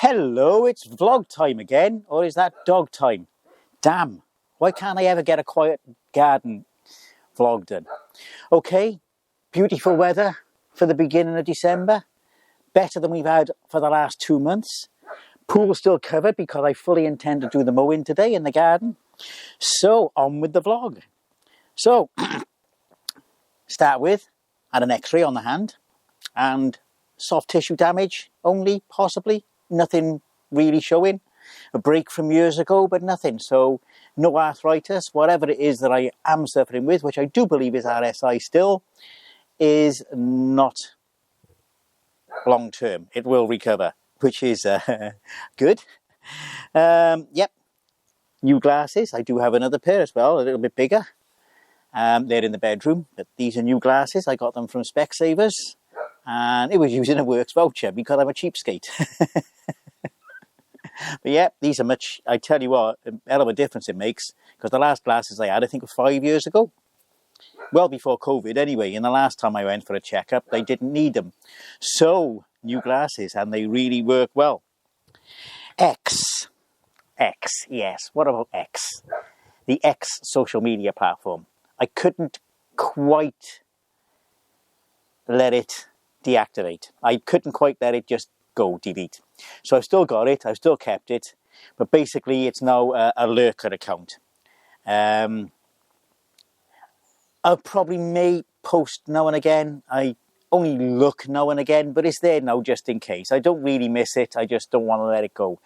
Hello, it's vlog time again, or is that dog time? Damn, why can't I ever get a quiet garden vlog done? Okay, beautiful weather for the beginning of December. Better than we've had for the last 2 months. Pool still covered because I fully intend to do the mowing today in the garden. So, on with the vlog. So, start with, I had an x-ray on the hand and soft tissue damage only, possibly. Nothing really showing. A break from years ago, but nothing. So, no arthritis. Whatever it is that I am suffering with, which I do believe is RSI still, is not long term. It will recover, which is good. Yep. New glasses. I do have another pair as well, a little bit bigger. They're in the bedroom, but these are new glasses. I got them from Specsavers, and it was using a Works voucher because I'm a cheapskate. But yeah, these are much, I tell you what, a hell of a difference it makes, because the last glasses I had, I think, were 5 years ago. Well before COVID anyway, and the last time I went for a checkup, they didn't need them. So, new glasses, and they really work well. X, yes, what about X? The X social media platform. I couldn't quite let it deactivate. I couldn't quite let it just go delete. So I've still got it, I've still kept it, but basically it's now a lurker account. I probably may post now and again. I only look now and again, but it's there now just in case. I don't really miss it, I just don't want to let it go.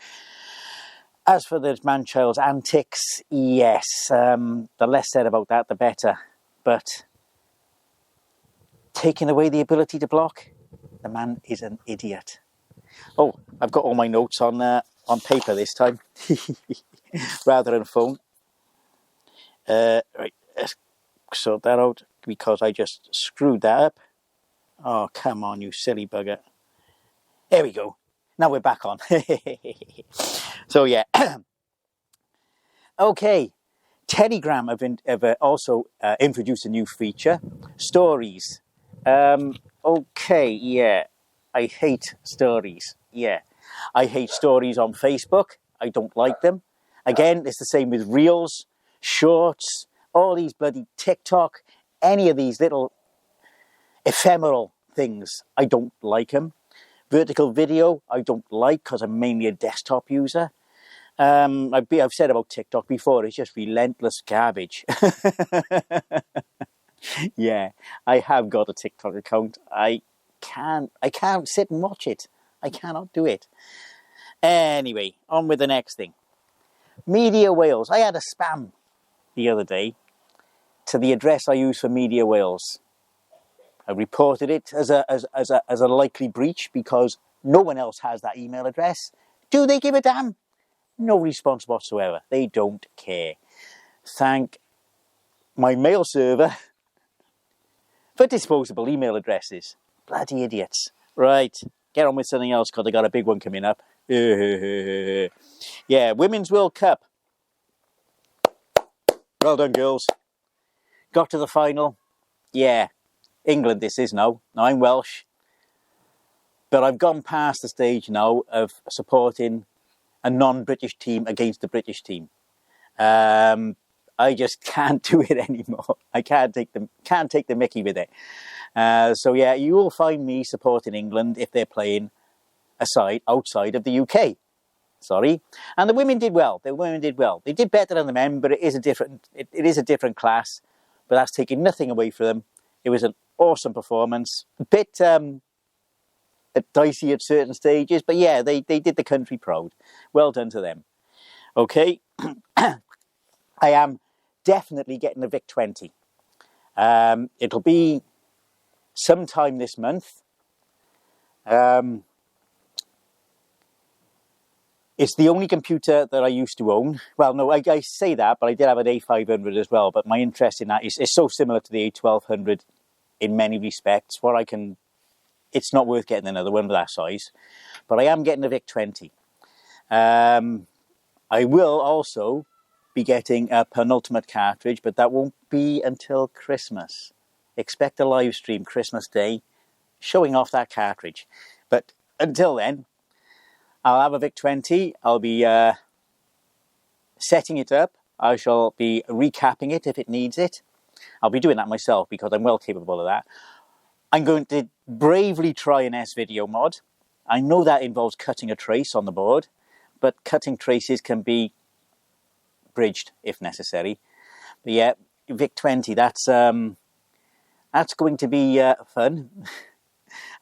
As for the man-child's antics, yes, the less said about that, the better. But taking away the ability to block, the man is an idiot. Oh, I've got all my notes on paper this time, rather than phone. Right, let's sort that out because I just screwed that up. Oh, come on, you silly bugger. There we go. Now we're back on. So yeah. Okay. Telegram have also introduced a new feature, stories. Okay, yeah. I hate stories. Yeah. I hate stories on Facebook. I don't like them. Again, it's the same with Reels, Shorts, all these bloody TikTok, any of these little ephemeral things. I don't like them. Vertical video, I don't like because I'm mainly a desktop user. I've said about TikTok before, it's just relentless garbage. Yeah, I have got a TikTok account. I can't sit and watch it. I cannot do it. Anyway, on with the next thing. Media Wales. I had a spam the other day to the address I use for Media Wales. I reported it as a likely breach because no one else has that email address. Do they give a damn? No response whatsoever. They don't care. Thank my mail server for disposable email addresses. Bloody idiots. Right, get on with something else because I got a big one coming up. Yeah, Women's World Cup. Well done, girls. Got to the final. Yeah, England this is now. Now I'm Welsh. But I've gone past the stage now of supporting a non-British team against the British team. I just can't do it anymore. I can't take the mickey with it. So yeah, you will find me supporting England if they're playing outside of the UK. Sorry. And the women did well. They did better than the men, but it is a different class. But that's taking nothing away from them. It was an awesome performance. A bit dicey at certain stages, but yeah, they did the country proud. Well done to them. Okay. I am definitely getting a Vic 20. It'll be sometime this month. It's the only computer that I used to own. Well, no, I say that, but I did have an A500 as well. But my interest in that is so similar to the A1200 in many respects. It's not worth getting another one of that size. But I am getting a Vic 20. I will also be getting a penultimate cartridge, but that won't be until Christmas. Expect a live stream Christmas Day showing off that cartridge. But until then, I'll have a VIC-20. I'll be setting it up. I shall be recapping it if it needs it. I'll be doing that myself because I'm well capable of that. I'm going to bravely try an S-Video mod. I know that involves cutting a trace on the board, but cutting traces can be bridged if necessary. But yeah, VIC-20, that's going to be fun.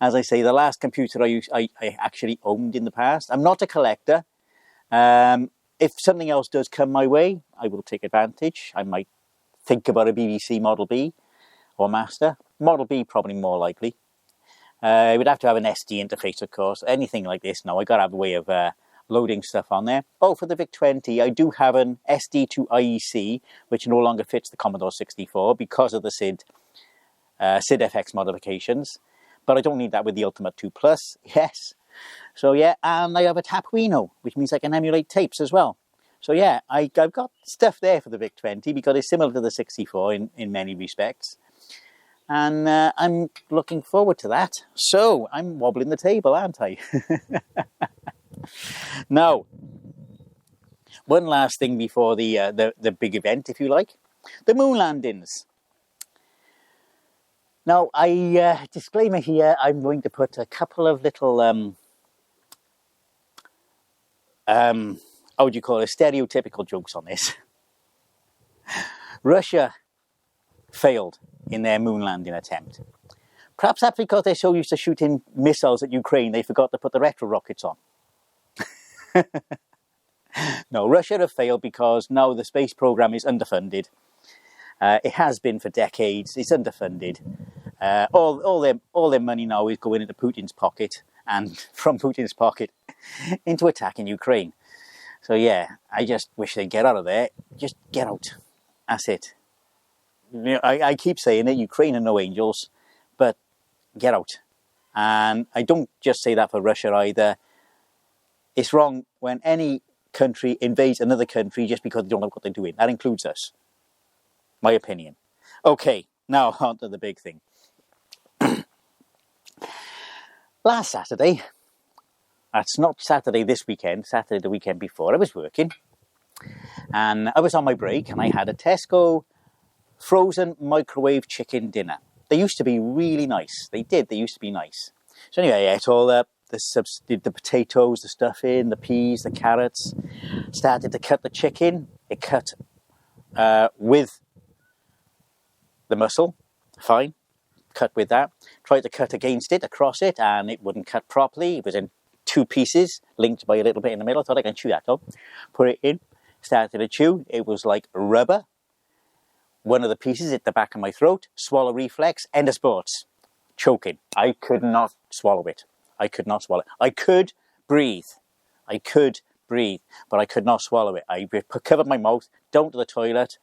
As I say, the last computer I actually owned in the past. I'm not a collector. If something else does come my way, I will take advantage. I might think about a BBC Model B or Master. Model B probably more likely. I would have to have an SD interface, of course. Anything like this, no, I got to have a way of loading stuff on there. Oh, for the VIC-20, I do have an SD to IEC, which no longer fits the Commodore 64 because of the SID FX modifications. But I don't need that with the Ultimate 2 Plus, yes. So yeah, and I have a Tapuino, which means I can emulate tapes as well. So yeah, I've got stuff there for the VIC-20 because it's similar to the 64 in many respects. And I'm looking forward to that. So I'm wobbling the table, aren't I? Now, one last thing before the big event, if you like. The moon landings. Now, disclaimer here, I'm going to put a couple of little, how would you call it, stereotypical jokes on this. Russia failed in their moon landing attempt. Perhaps that's because they're so used to shooting missiles at Ukraine, they forgot to put the retro rockets on. No, Russia have failed because now the space program is underfunded. It has been for decades. It's underfunded. All their money now is going into Putin's pocket, and from Putin's pocket into attacking Ukraine. So yeah, I just wish they'd get out of there. Just get out. That's it. You know, I keep saying it, Ukraine are no angels, but get out. And I don't just say that for Russia either. It's wrong when any country invades another country just because they don't know what they're doing. That includes us. My opinion. Okay, now on to the big thing. Last Saturday, that's not Saturday this weekend, Saturday the weekend before, I was working. And I was on my break and I had a Tesco frozen microwave chicken dinner. They used to be really nice. They used to be nice. So anyway, I ate all the potatoes, the stuffing, the peas, the carrots. Started to cut the chicken. It cut with the muscle. Fine. Cut with that. Tried to cut against it, across it, and it wouldn't cut properly. It was in two pieces, linked by a little bit in the middle. I thought I can chew that up. Put it in. Started to chew. It was like rubber. One of the pieces hit the back of my throat. Swallow reflex. End of sports. Choking. I could not swallow it. I could not swallow it. I could breathe. I could breathe, but I could not swallow it. I covered my mouth, down to the toilet,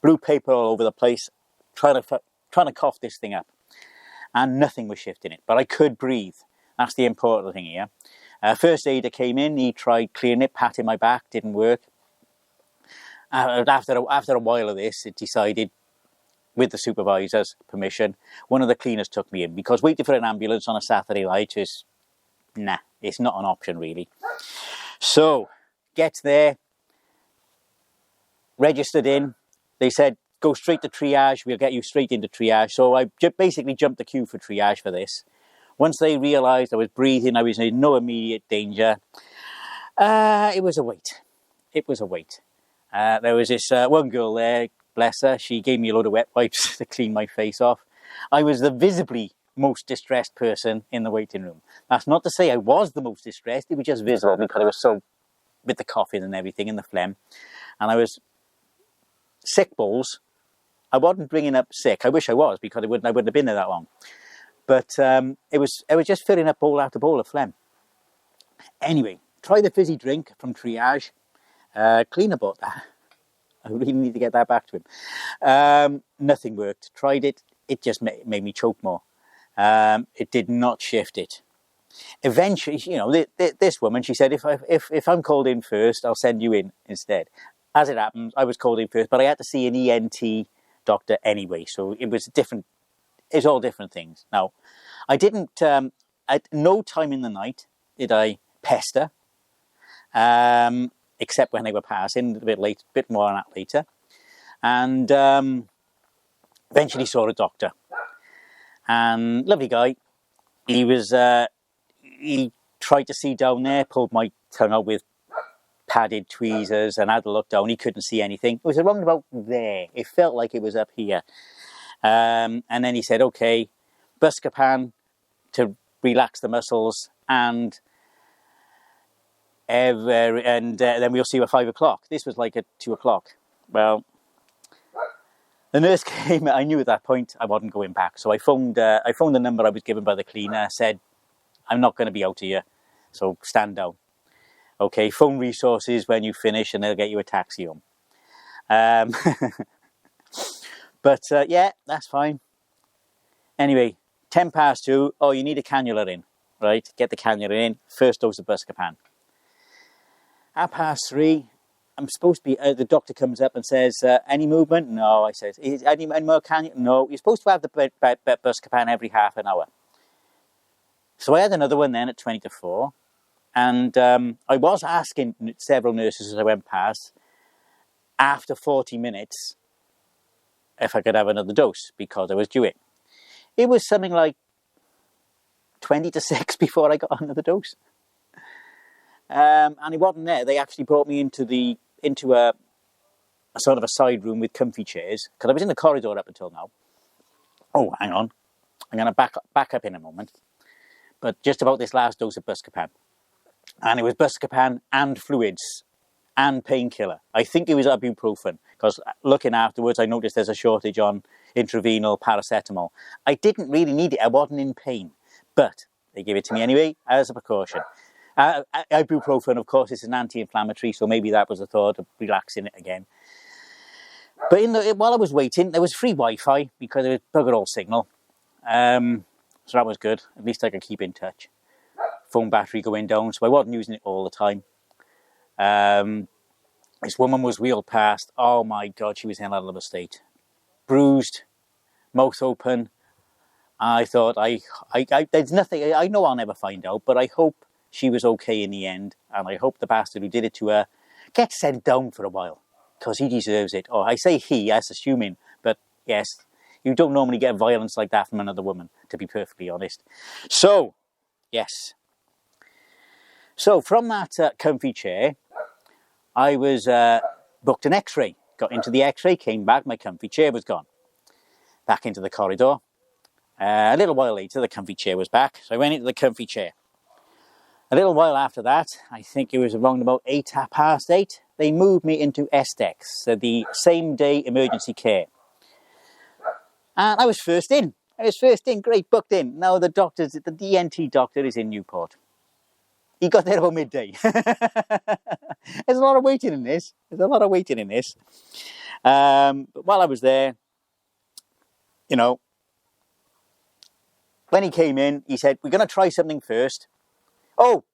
blue paper all over the place, trying to cough this thing up. And nothing was shifting it, but I could breathe. That's the important thing here. First aider came in, he tried clearing it, patting my back, didn't work. After a while of this, it decided, with the supervisor's permission, one of the cleaners took me in, because waiting for an ambulance on a Saturday night is, nah, it's not an option really. So, gets there, registered in, they said, go straight to triage, we'll get you straight into triage. So I basically jumped the queue for triage for this. Once they realised I was breathing, I was in no immediate danger, it was a wait. It was a wait. There was this one girl there, bless her, she gave me a load of wet wipes to clean my face off. I was the visibly most distressed person in the waiting room. That's not to say I was the most distressed, it was just visible because I was so, with the coughing and everything and the phlegm. And I was sick balls. I wasn't bringing up sick. I wish I was, because I wouldn't have been there that long. But it was just filling up bowl after bowl of phlegm. Anyway, try the fizzy drink from triage. Cleaner bought that. I really need to get that back to him. Nothing worked. Tried it. It just made me choke more. It did not shift it. Eventually, you know, this woman, she said, if I'm called in first, I'll send you in instead. As it happens, I was called in first, but I had to see an ENT doctor anyway, so it was different. It's all different things. Now, I didn't, at no time in the night did I pester. except when they were passing, a bit late, bit more on that later. And eventually saw a doctor. And lovely guy. He was, he tried to see down there, pulled my tongue out with padded tweezers and had a look down. He couldn't see anything. It was around about there. It felt like it was up here. And then he said, okay, Buscopan to relax the muscles, and then we'll see you at 5 o'clock. This was like at 2 o'clock. Well, the nurse came. I knew at that point I wasn't going back. So I phoned the number I was given by the cleaner, said, I'm not going to be out here, so stand down. Okay, phone resources when you finish and they'll get you a taxi home. But yeah, that's fine. Anyway, 10 past 2, oh, you need a cannula in, right? Get the cannula in, first dose of Buscopan. At past 3, I'm supposed to be, the doctor comes up and says, any movement? No, I said, any more cannula? No, you're supposed to have the Buscopan every half an hour. So I had another one then at 20 to 4. And I was asking several nurses as I went past, after 40 minutes, if I could have another dose, because I was due it. It was something like 20 to 6 before I got another dose. And it wasn't there. They actually brought me into a sort of a side room with comfy chairs, because I was in the corridor up until now. Oh, hang on. I'm going to back up in a moment. But just about this last dose of Buscopan. And it was Buscopan and fluids and painkiller. I think it was ibuprofen, because looking afterwards, I noticed there's a shortage on intravenous paracetamol. I didn't really need it. I wasn't in pain, but they gave it to me anyway as a precaution. Ibuprofen, of course, is an anti-inflammatory, so maybe that was the thought of relaxing it again. But while I was waiting, there was free Wi-Fi because there was bugger all signal. So that was good. At least I could keep in touch. Phone battery going down, so I wasn't using it all the time. This woman was wheeled past. Oh my God, she was in a lot of a state. Bruised, mouth open. I thought, there's nothing, I know I'll never find out, but I hope she was okay in the end. And I hope the bastard who did it to her gets sent down for a while, because he deserves it. Oh, I say he, as assuming, but yes, you don't normally get violence like that from another woman, to be perfectly honest. So, yes. So from that comfy chair, I was booked an x-ray. Got into the x-ray, came back, my comfy chair was gone. Back into the corridor. A little while later, the comfy chair was back, so I went into the comfy chair. A little while after that, I think it was around about 8:08, they moved me into SDEX, so the same day emergency care. And I was first in. Great, booked in. Now the ENT doctor is in Newport. He got there about midday. There's a lot of waiting in this. But while I was there, you know, when he came in, he said, we're going to try something first. Oh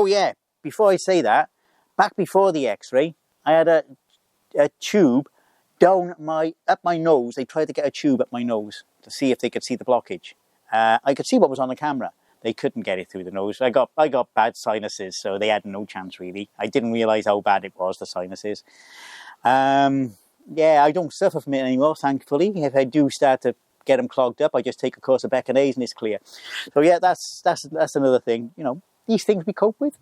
yeah, before I say that, back before the x-ray, I had a tube up my nose. They tried to get a tube up my nose to see if they could see the blockage. I could see what was on the camera. They couldn't get it through the nose. I got bad sinuses, so they had no chance really. I didn't realise how bad it was, the sinuses. Yeah, I don't suffer from it anymore, thankfully. If I do start to get them clogged up, I just take a course of Beckinase and it's clear. So yeah, that's another thing. You know, these things we cope with.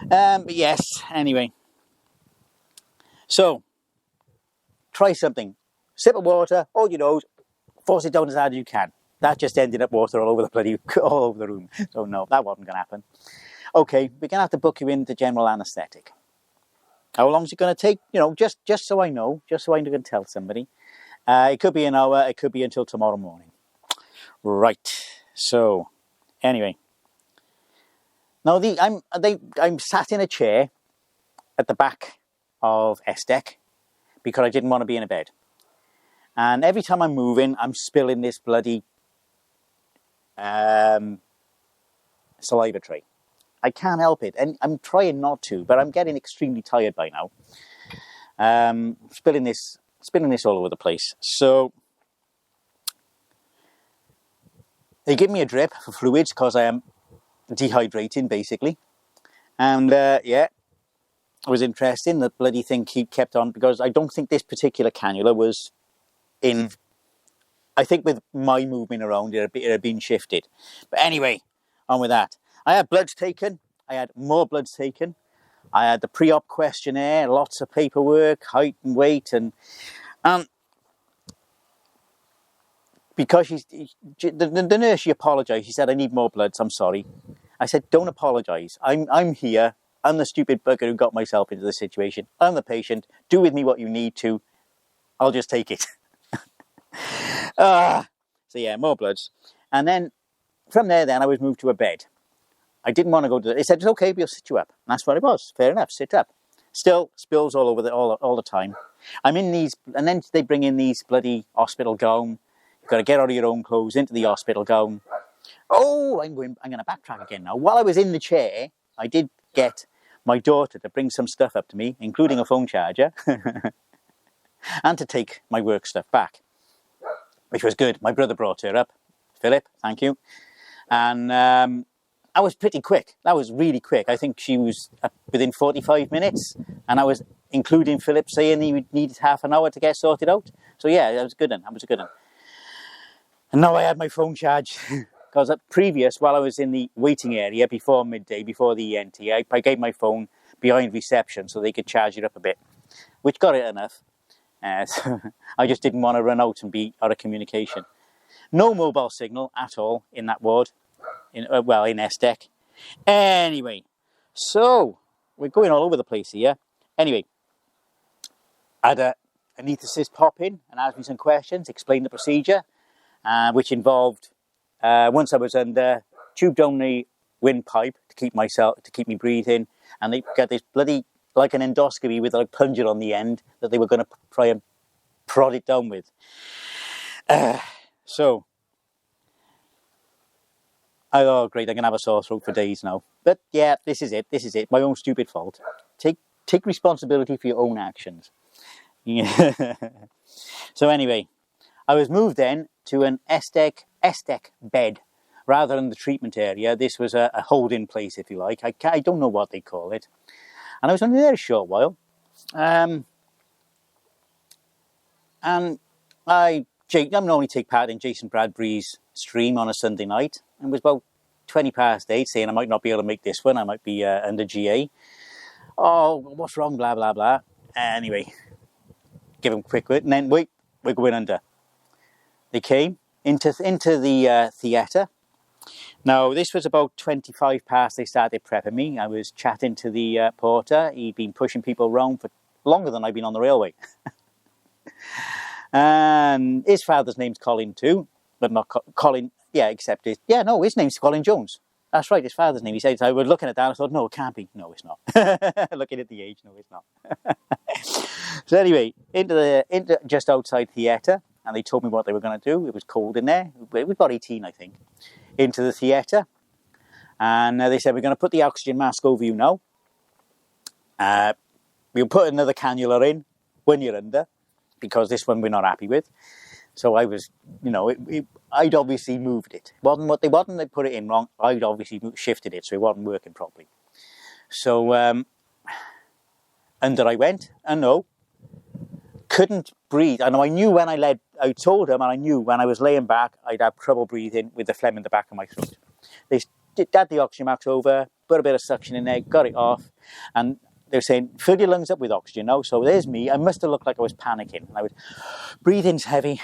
But yes, anyway. So, try something. Sip of water, hold your nose, force it down as hard as you can. That just ended up water all over the room. So no, that wasn't going to happen. Okay, we're going to have to book you in to general anaesthetic. How long is it going to take? You know, just so I know, just so I can tell somebody. It could be an hour, it could be until tomorrow morning. Right, so, anyway. Now, I'm sat in a chair at the back of SDEC because I didn't want to be in a bed. And every time I'm moving, I'm spilling this bloody saliva tray. I can't help it, and I'm trying not to, but I'm getting extremely tired by now. Spilling this all over the place. So they give me a drip for fluids because I am dehydrating, basically. And yeah, it was interesting. The bloody thing kept on, because I don't think this particular cannula was in. I think with my movement around, it had been shifted. But anyway, on with that. I had bloods taken. I had more bloods taken. I had the pre-op questionnaire, lots of paperwork, height and weight, and because the nurse, she apologised. She said, "I need more bloods. I'm sorry." I said, "Don't apologise. I'm here. I'm the stupid bugger who got myself into this situation. I'm the patient. Do with me what you need to. I'll just take it." So yeah, more bloods, and then from there, then I was moved to a bed. I didn't want to go to. They said, "It's okay, we'll sit you up." And that's what it was. Fair enough, sit up. Still spills all over all the time. I'm in these, and then they bring in these bloody hospital gown. You've got to get out of your own clothes into the hospital gown. Oh, I'm going to backtrack again now. While I was in the chair, I did get my daughter to bring some stuff up to me, including a phone charger, and to take my work stuff back, which was good. My brother brought her up. Philip, thank you. And I was pretty quick. That was really quick. I think she was within 45 minutes, and I was including Philip saying he needed half an hour to get sorted out. So yeah, that was a good one. That was a good one. And now I had my phone charged, because previous, while I was in the waiting area before midday, before the ENT, I gave my phone behind reception so they could charge it up a bit, which got it enough. So I just didn't want to run out and be out of communication. No mobile signal at all in that ward, in SDEC. Anyway, so we're going all over the place here. Anyway, I had a anaesthetist pop in and ask me some questions, explain the procedure, which involved, once I was under, tube down the windpipe to keep me breathing, and they got this bloody, like an endoscopy with a plunger on the end that they were going to try and prod it down with. So, oh great, I'm going to have a sore throat for days now. But yeah, this is it, my own stupid fault. Take responsibility for your own actions. So anyway, I was moved then to an SDEC bed rather than the treatment area. This was a holding place, if you like. I don't know what they call it. And I was only there a short while. And I normally take part in Jason Bradbury's stream on a Sunday night. It was about 20 past 8, saying I might not be able to make this one. I might be under GA. Oh, what's wrong? Blah, blah, blah. Anyway, give them a quick word. And then, wait, we're going under. They came into the theatre. Now, this was about 25 past. They started prepping me. I was chatting to the porter. He'd been pushing people around for longer than I've been on the railway. And his father's name's Colin too, but not Colin. Yeah, except his name's Colin Jones. That's right, his father's name. He said, I was looking at that, I thought, no, it can't be. No, it's not. Looking at the age, no, it's not. So anyway, into just outside theatre, and they told me what they were going to do. It was cold in there. It was about 18, I think. Into the theatre, and they said, we're going to put the oxygen mask over you now. We'll put another cannula in when you're under, because this one we're not happy with. So I was, I'd obviously moved it. Wasn't what they wanted, they put it in wrong. I'd obviously shifted it, so it wasn't working properly. So under I went, and no, couldn't breathe. I know I knew when I told them, and I knew when I was laying back, I'd have trouble breathing with the phlegm in the back of my throat. They had the oxygen mask over, put a bit of suction in there, got it off, and they were saying, fill your lungs up with oxygen now. So there's me. I must have looked like I was panicking. I was breathing heavy,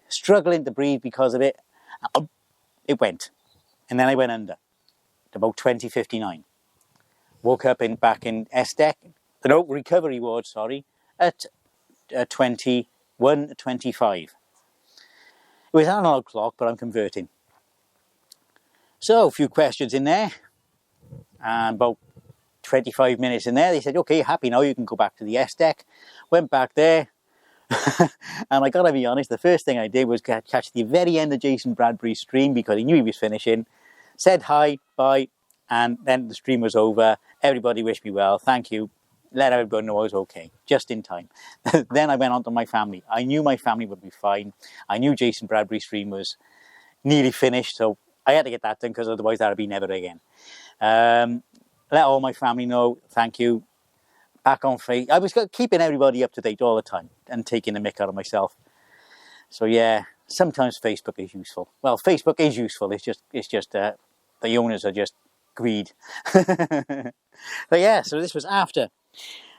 struggling to breathe because of it. It went. And then I went under at about 20:59. Woke up back in recovery ward, at 21:25. It was an analog clock, but I'm converting. So a few questions in there. And about 25 minutes in there, they said, okay, happy now, you can go back to the SDEC. Went back there, and I gotta be honest, the first thing I did was catch the very end of Jason Bradbury's stream, because he knew he was finishing, said hi, bye, and then the stream was over. Everybody wished me well, thank you, let everybody know I was okay, just in time. Then I went on to my family. I knew my family would be fine. I knew Jason Bradbury's stream was nearly finished, so I had to get that done because otherwise that would be never again. Let all my family know, thank you. Back on Facebook. I was keeping everybody up to date all the time and taking the mick out of myself. So yeah, sometimes Facebook is useful. Well, Facebook is useful. It's just the owners are just greed. But yeah, so this was after.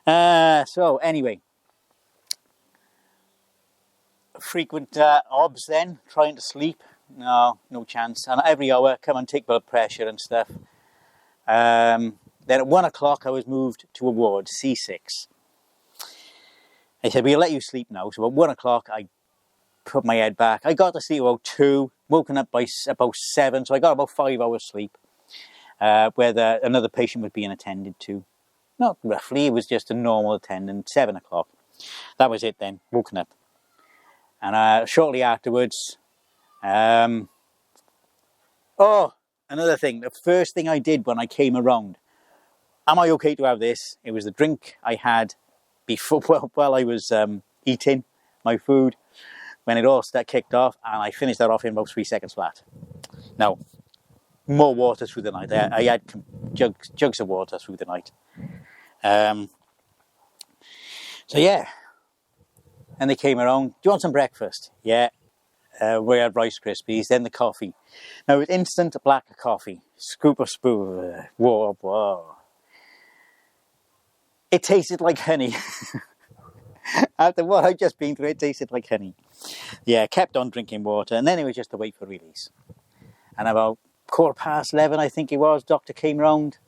So anyway, frequent obs then, trying to sleep. No chance. And every hour, come and take blood pressure and stuff. Then at 1 o'clock, I was moved to a ward, C6. They said, we'll let you sleep now. So at 1 o'clock, I put my head back. I got to sleep about 2, woken up by about 7. So I got about 5 hours sleep, where another patient was being attended to. Not roughly, it was just a normal attendant, 7 o'clock. That was it then, woken up. And shortly afterwards, another thing, the first thing I did when I came around, am I okay to have this? It was the drink I had before, while I was eating my food, when it all kicked off, and I finished that off in about 3 seconds flat. Now, more water through the night. I had jugs of water through the night. So yeah, and they came around, do you want some breakfast? Yeah. We had Rice Krispies, then the coffee. Now, with instant black coffee, scoop of spoon, whoa. It tasted like honey. After what I'd just been through, it tasted like honey. Yeah, kept on drinking water, and then it was just to wait for release. And about 11:15, I think it was, doctor came round,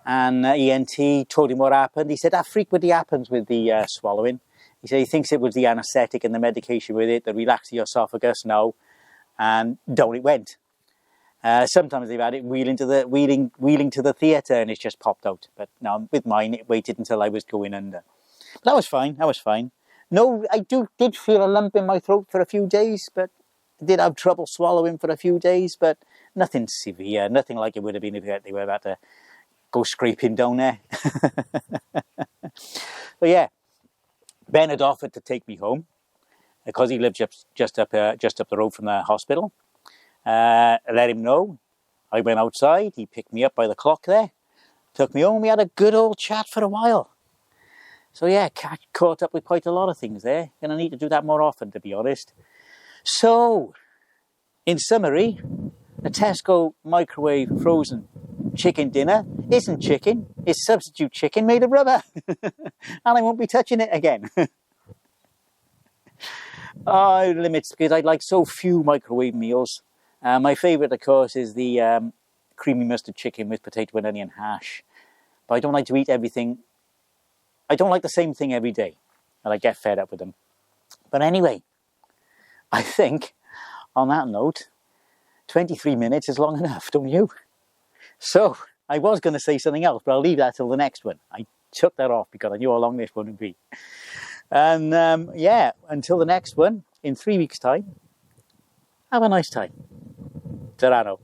and ENT told him what happened. He said, that frequently happens with the swallowing. He said he thinks it was the anaesthetic and the medication with it that relaxed the esophagus now, and down it went. Sometimes they've had it wheeling to the theatre and it's just popped out. But no, with mine, it waited until I was going under. But that was fine. No, I did feel a lump in my throat for a few days, but I did have trouble swallowing for a few days, but nothing severe, nothing like it would have been if they were about to go scraping down there. But yeah, Ben had offered to take me home because he lived just up the road from the hospital. I let him know. I went outside. He picked me up by the clock there, took me home. We had a good old chat for a while. So yeah, caught up with quite a lot of things there. Gonna need to do that more often, to be honest. So, in summary, the Tesco microwave frozen chicken dinner isn't chicken. It's substitute chicken made of rubber. And I won't be touching it again. Limits, because I like so few microwave meals. My favourite, of course, is the creamy mustard chicken with potato and onion hash. But I don't like to eat everything. I don't like the same thing every day. And I get fed up with them. But anyway, I think, on that note, 23 minutes is long enough, don't you? So, I was going to say something else, but I'll leave that till the next one. I took that off because I knew how long this one would be. And yeah, until the next one, in 3 weeks' time, have a nice time. Ta-ra now.